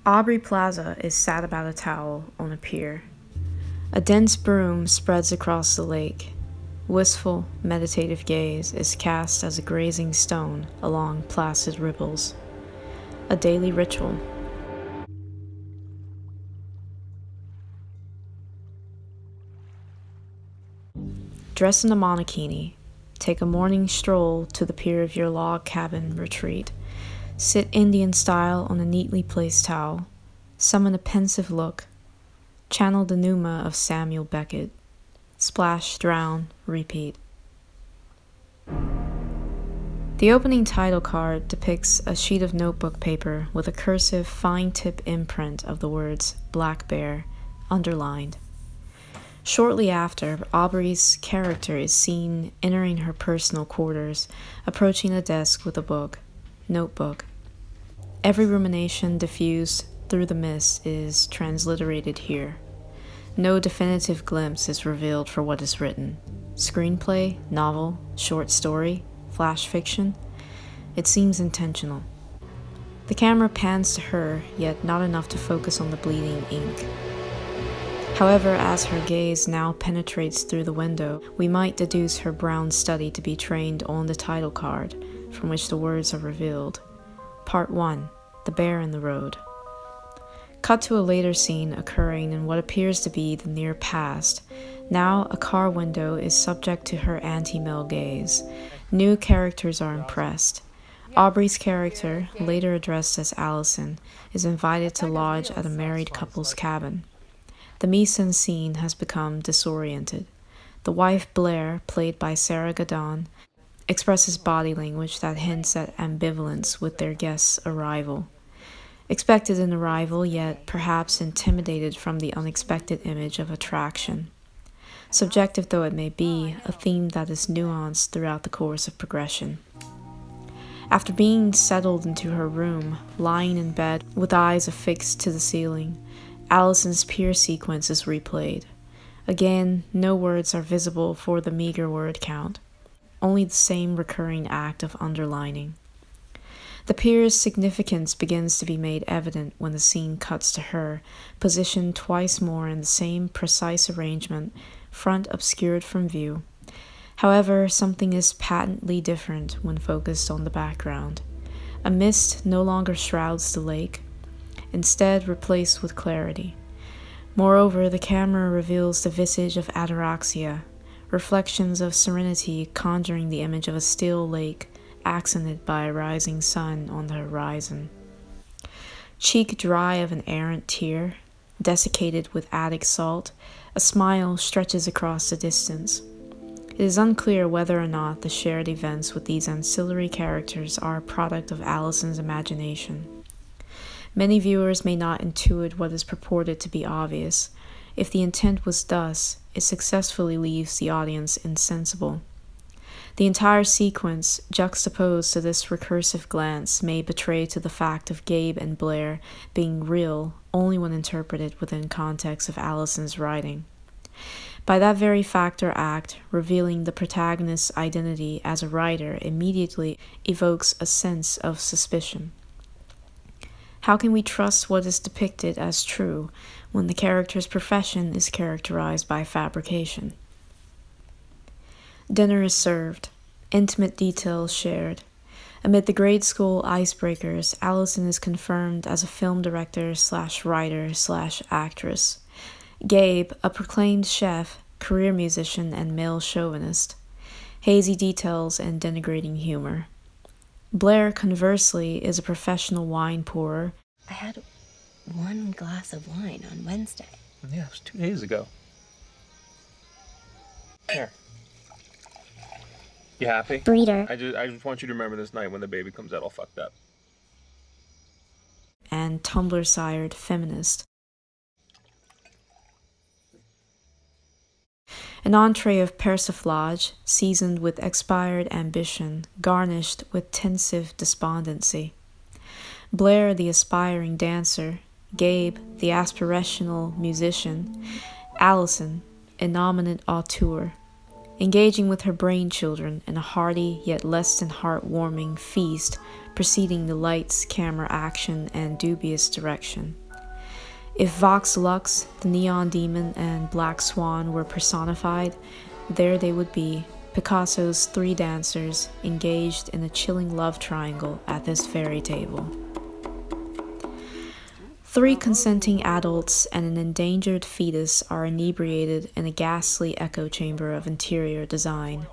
Aubrey Plaza is sat about a towel on a pier. A dense broom spreads across the lake. Wistful, meditative gaze is cast as a grazing stone along placid ripples. A daily ritual. Dress in a monokini. Take a morning stroll to the pier of your log cabin retreat. Sit Indian style on a neatly placed towel. Summon a pensive look. Channel the pneuma of Samuel Beckett. Splash, drown, repeat. The opening title card depicts a sheet of notebook paper with a cursive fine-tip imprint of the words Black Bear underlined. Shortly after, Aubrey's character is seen entering her personal quarters, approaching a desk with a book, notebook. Every rumination diffused through the mist is transliterated here. No definitive glimpse is revealed for what is written. Screenplay, novel, short story, flash fiction. It seems intentional. The camera pans to her, yet not enough to focus on the bleeding ink. However, as her gaze now penetrates through the window, we might deduce her brown study to be trained on the title card, from which the words are revealed. Part 1. The Bear in the Road. Cut to a later scene occurring in what appears to be the near past. Now, a car window is subject to her anti-male gaze. New characters are impressed. Aubrey's character, later addressed as Allison, is invited to lodge at a married couple's cabin. The mise-en-scene has become disoriented. The wife Blair, played by Sarah Gadon, expresses body language that hints at ambivalence with their guest's arrival. Expected an arrival, yet perhaps intimidated from the unexpected image of attraction. Subjective though it may be, a theme that is nuanced throughout the course of progression. After being settled into her room, lying in bed with eyes affixed to the ceiling, Allison's pier sequence is replayed. Again, no words are visible for the meager word count, only the same recurring act of underlining. The pier's significance begins to be made evident when the scene cuts to her, positioned twice more in the same precise arrangement, front obscured from view. However, something is patently different when focused on the background. A mist no longer shrouds the lake, instead replaced with clarity. Moreover, the camera reveals the visage of ataraxia, reflections of serenity conjuring the image of a still lake, accented by a rising sun on the horizon. Cheek dry of an errant tear, desiccated with attic salt, a smile stretches across the distance. It is unclear whether or not the shared events with these ancillary characters are a product of Allison's imagination. Many viewers may not intuit what is purported to be obvious. If the intent was thus, it successfully leaves the audience insensible. The entire sequence, juxtaposed to this recursive glance, may betray to the fact of Gabe and Blair being real only when interpreted within context of Allison's writing. By that very fact or act, revealing the protagonist's identity as a writer immediately evokes a sense of suspicion. How can we trust what is depicted as true when the character's profession is characterized by fabrication? Dinner is served. Intimate details shared. Amid the grade school icebreakers, Allison is confirmed as a film director/writer/actress. Gabe, a proclaimed chef, career musician, and male chauvinist. Hazy details and denigrating humor. Blair, conversely, is a professional wine pourer. I had one glass of wine on Wednesday. Yeah, it was 2 days ago. Here. You happy? Breeder. I just want you to remember this night when the baby comes out all fucked up. And Tumblr-sired feminist. An entree of persiflage, seasoned with expired ambition, garnished with tensive despondency. Blair, the aspiring dancer. Gabe, the aspirational musician. Allison, innominate auteur. engaging with her brain-children in a hearty yet less than heart-warming feast preceding the lights, camera action, and dubious direction. If Vox Lux, the neon demon, and Black Swan were personified, there they would be, Picasso's three dancers engaged in a chilling love triangle at this fairy table. Three consenting adults and an endangered fetus are inebriated in a ghastly echo chamber of interior design.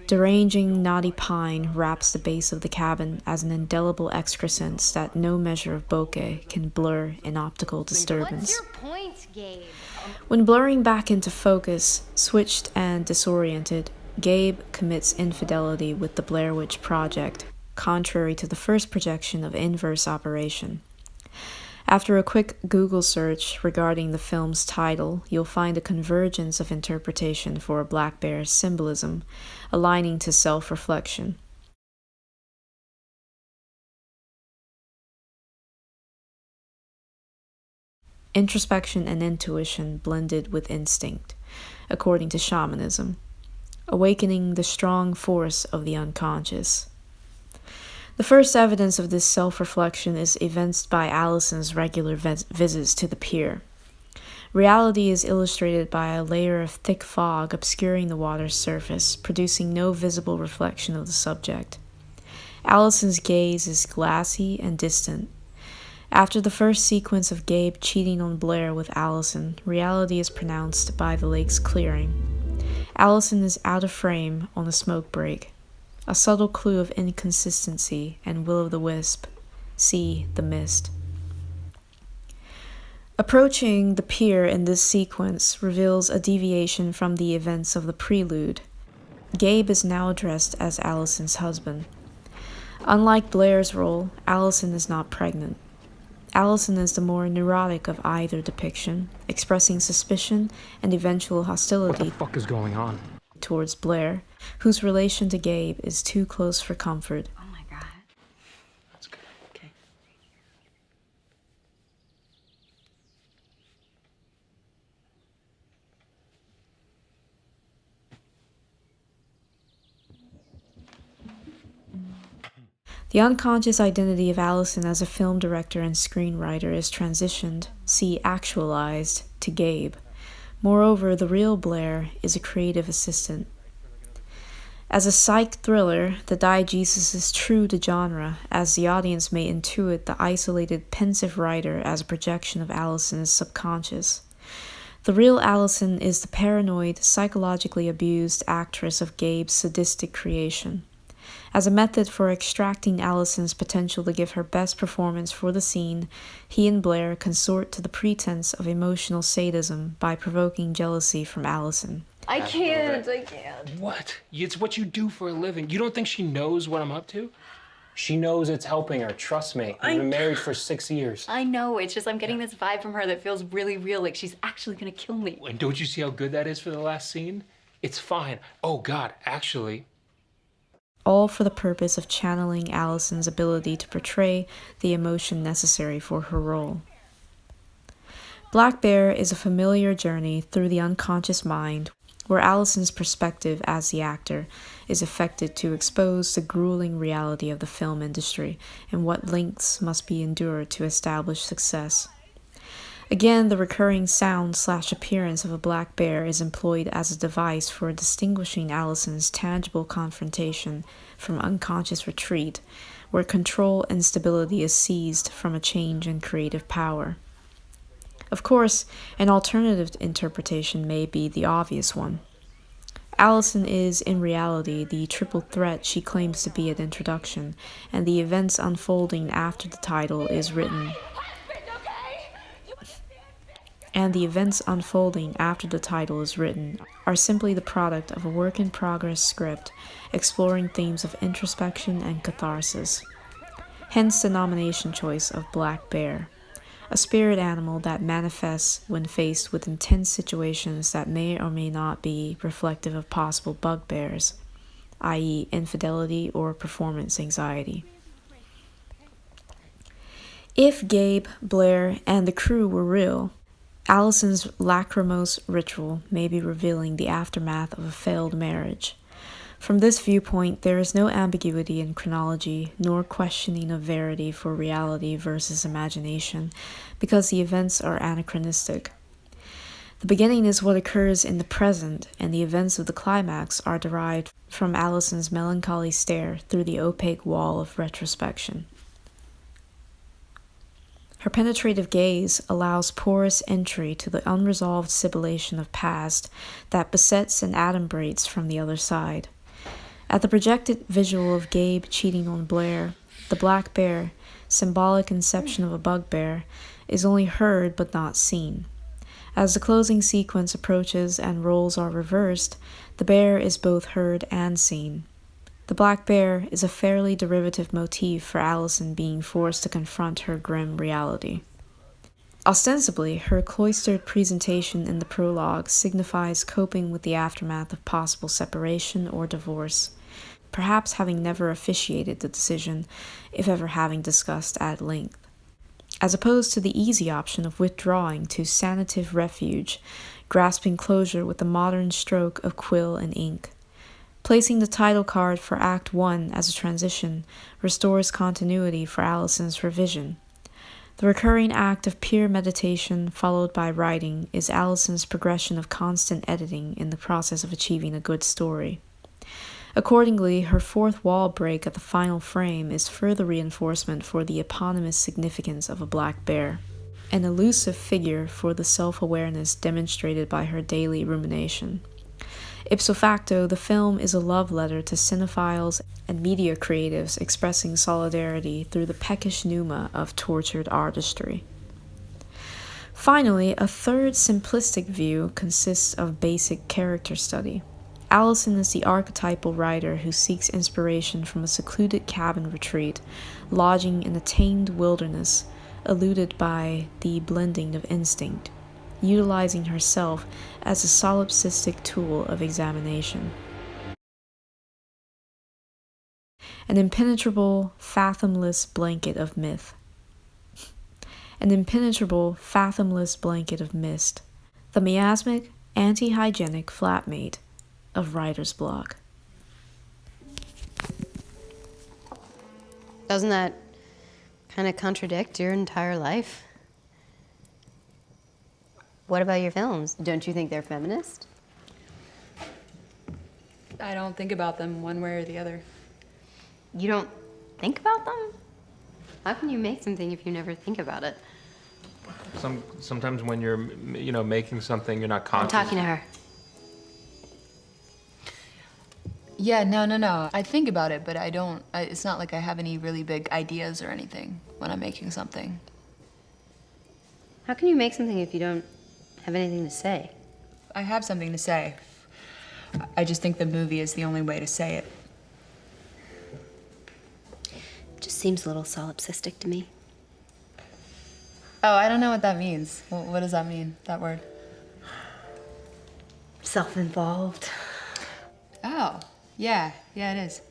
Deranging knotty pine wraps the base of the cabin as an indelible excrescence that no measure of bokeh can blur in optical disturbance. What's your point, Gabe? When blurring back into focus, switched and disoriented, Gabe commits infidelity with the Blair Witch Project, contrary to the first projection of inverse operation. After a quick Google search regarding the film's title, you'll find a convergence of interpretation for Black Bear's symbolism, aligning to self-reflection. Introspection and intuition blended with instinct, according to shamanism, awakening the strong force of the unconscious. The first evidence of this self-reflection is evinced by Allison's regular visits to the pier. Reality is illustrated by a layer of thick fog obscuring the water's surface, producing no visible reflection of the subject. Allison's gaze is glassy and distant. After the first sequence of Gabe cheating on Blair with Allison, reality is pronounced by the lake's clearing. Allison is out of frame on a smoke break, a subtle clue of inconsistency and will-o'-the-wisp. See The Mist. Approaching the pier in this sequence reveals a deviation from the events of the prelude. Gabe is now dressed as Allison's husband. Unlike Blair's role, Allison is not pregnant. Allison is the more neurotic of either depiction, expressing suspicion and eventual hostility. What the fuck is going on? Towards Blair, whose relation to Gabe is too close for comfort. Oh my god. That's good. Okay. The unconscious identity of Allison as a film director and screenwriter is transitioned, see actualized, to Gabe. Moreover, the real Blair is a creative assistant. As a psych thriller, the diegesis is true to genre, as the audience may intuit the isolated, pensive writer as a projection of Allison's subconscious. The real Allison is the paranoid, psychologically abused actress of Gabe's sadistic creation. As a method for extracting Allison's potential to give her best performance for the scene, he and Blair consort to the pretense of emotional sadism by provoking jealousy from Allison. I can't. What? It's what you do for a living. You don't think she knows what I'm up to? She knows it's helping her, trust me. We've been married for 6 years. I know, it's just I'm getting this vibe from her that feels really real, like she's actually gonna kill me. And don't you see how good that is for the last scene? It's fine. Oh God, actually. All for the purpose of channeling Allison's ability to portray the emotion necessary for her role. Black Bear is a familiar journey through the unconscious mind, where Allison's perspective as the actor is affected to expose the grueling reality of the film industry and what lengths must be endured to establish success. Again, the recurring sound/appearance of a black bear is employed as a device for distinguishing Allison's tangible confrontation from unconscious retreat, where control and stability is seized from a change in creative power. Of course, an alternative interpretation may be the obvious one. Allison is, in reality, the triple threat she claims to be at introduction, and the events unfolding after the title is written are simply the product of a work-in-progress script exploring themes of introspection and catharsis. Hence the nomination choice of Black Bear, a spirit animal that manifests when faced with intense situations that may or may not be reflective of possible bugbears, i.e. infidelity or performance anxiety. If Gabe, Blair, and the crew were real, Allison's lachrymose ritual may be revealing the aftermath of a failed marriage. From this viewpoint, there is no ambiguity in chronology, nor questioning of verity for reality versus imagination, because the events are anachronistic. The beginning is what occurs in the present, and the events of the climax are derived from Allison's melancholy stare through the opaque wall of retrospection. Her penetrative gaze allows porous entry to the unresolved sibilation of past that besets and adumbrates from the other side. At the projected visual of Gabe cheating on Blair, the black bear, symbolic inception of a bugbear, is only heard but not seen. As the closing sequence approaches and roles are reversed, the bear is both heard and seen. The black bear is a fairly derivative motif for Allison being forced to confront her grim reality. Ostensibly, her cloistered presentation in the prologue signifies coping with the aftermath of possible separation or divorce, perhaps having never officiated the decision, if ever having discussed at length, as opposed to the easy option of withdrawing to sanative refuge, grasping closure with the modern stroke of quill and ink. Placing the title card for Act 1 as a transition restores continuity for Allison's revision. The recurring act of pure meditation followed by writing is Allison's progression of constant editing in the process of achieving a good story. Accordingly, her fourth wall break at the final frame is further reinforcement for the eponymous significance of a black bear, an elusive figure for the self-awareness demonstrated by her daily rumination. Ipso facto, the film is a love letter to cinephiles and media creatives expressing solidarity through the peckish pneuma of tortured artistry. Finally, a third simplistic view consists of basic character study. Allison is the archetypal writer who seeks inspiration from a secluded cabin retreat, lodging in a tamed wilderness, eluded by the blending of instinct, utilizing herself as a solipsistic tool of examination. An impenetrable, fathomless blanket of myth. An impenetrable, fathomless blanket of mist. The miasmic, anti-hygienic flatmate of writer's block. Doesn't that kind of contradict your entire life? What about your films? Don't you think they're feminist? I don't think about them one way or the other. You don't think about them? How can you make something if you never think about it? Sometimes when you're, making something, you're not I'm conscious. talking to her. Yeah, no. I think about it, but I don't, it's not like I have any really big ideas or anything when I'm making something. How can you make something if you don't have anything to say? I have something to say. I just think the movie is the only way to say it. It just seems a little solipsistic to me. Oh, I don't know what that means. What does that mean, that word? Self-involved. Oh, yeah, it is.